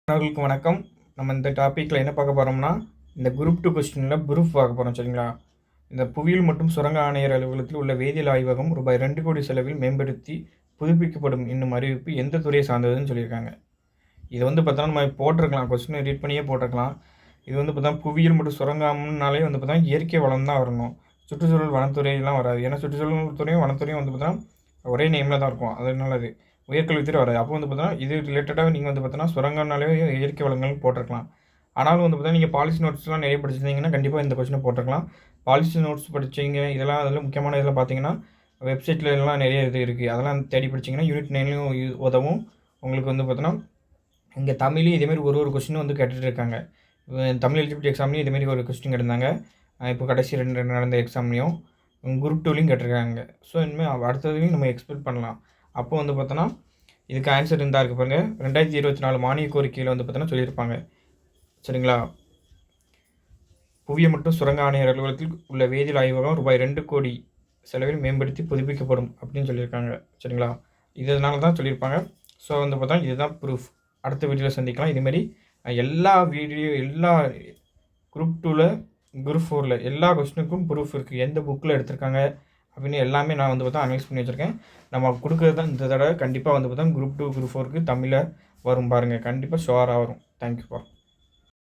மாணவர்களுக்கு வணக்கம். நம்ம இந்த டாப்பிக்கில் என்ன பார்க்க போகிறோம்னா, இந்த குரூப் 2 கொஸ்டினில் ப்ரூஃப் பார்க்க போகிறோம் சரிங்களா? இந்த புவியியல் மற்றும் சுரங்க ஆணையர் அலுவலகத்தில் உள்ள வேதியியல் ஆய்வகம் ரூபாய் 2 கோடி செலவில் மேம்படுத்தி புதுப்பிக்கப்படும் என்னும் அறிவிப்பு எந்த துறையை சார்ந்ததுன்னு சொல்லியிருக்காங்க. இது பார்த்தோன்னா நம்ம போட்டிருக்கலாம், கொஸ்டினை ரீட் பண்ணியே போட்டிருக்கலாம். இது பார்த்தா புவியியல் மற்றும் சுரங்கம்னாலே பார்த்தா இயற்கை வளம் தான் வரணும். சுற்றுச்சூழல் வனத்துறையெல்லாம் வராது. ஏன்னா சுற்றுச்சூழல் துறையும் வனத்துறையும் பார்த்தா ஒரே நேமில் தான் இருக்கும். அதனால அது உயர்கல்வித்துறை வராது. அப்போ பார்த்தோன்னா இது ரிலேட்டடாக நீங்கள் பார்த்தோன்னா சுரங்கம்னாலே இயற்கை வளங்கள் போட்டிருக்கலாம். ஆனாலும் பார்த்தா நீங்கள் பாலிசி நோட்ஸ்லாம் நிறைய படிச்சிருந்தீங்கன்னா கண்டிப்பாக இந்த கொஸ்டினை போட்டிருக்கலாம். பாலிசி நோட்ஸ் படிச்சிங்க இதெல்லாம் அதில் முக்கியமான இதில் பார்த்தீங்கன்னா வெப்சைட்டில் எல்லாம் நிறைய இது இருக்குது. அதெல்லாம் தேடி படிச்சிங்கன்னா யூனிட் 9லையும் உதவும். உங்களுக்கு பார்த்தோன்னா இங்கே தமிழ்லையும் இதேமாரி ஒரு கொஸ்டினும் கேட்டுகிட்டு இருக்காங்க. தமிழ் எலிஜிபிலிட்டி எக்ஸாம்லேயும் இதேமாரி ஒரு கொஸ்டின் கேட்டிருந்தாங்க. இப்போ கடைசி 2 நடந்த எக்ஸாம்லேயும் குரூப் 2லையும் கேட்டிருக்காங்க. ஸோ இனிமேல் அடுத்ததுலையும் நம்ம எக்ஸ்பெக்ட் பண்ணலாம். அப்போ பார்த்தோன்னா இதுக்கு ஆன்சர் இருந்தால் இருக்குது பாருங்கள். 2024 மானிய கோரிக்கையில் பார்த்தோன்னா சொல்லியிருப்பாங்க சரிங்களா? புவியியல் மற்றும் சுரங்க ஆணையர் அலுவலகத்தில் உள்ள வேதியியல் ஆய்வகம் ரூபாய் 2 கோடி செலவில் மேம்படுத்தி புதுப்பிக்கப்படும் அப்படின்னு சொல்லியிருக்காங்க சரிங்களா? இதனால தான் சொல்லியிருப்பாங்க. ஸோ பார்த்தா இதுதான் ப்ரூஃப். அடுத்த வீடியோவில் சந்திக்கலாம். இதுமாரி எல்லா குரூப் 2ல் குரூப் 4ல் எல்லா கொஸ்டினுக்கும் ப்ரூஃப் இருக்குது. எந்த புக்கில் எடுத்திருக்காங்க அப்படின்னு எல்லாமே நான் பார்த்தா அனலைஸ் பண்ணி வச்சுருக்கேன். நம்ம கொடுக்குறது தான் இந்த தடவை கண்டிப்பாக பார்த்தா குரூப் 2 குரூப் 4க்கு தமிழில் வரும் பாருங்கள். கண்டிப்பாக ஷுவராக வரும். தேங்க்யூப்பா.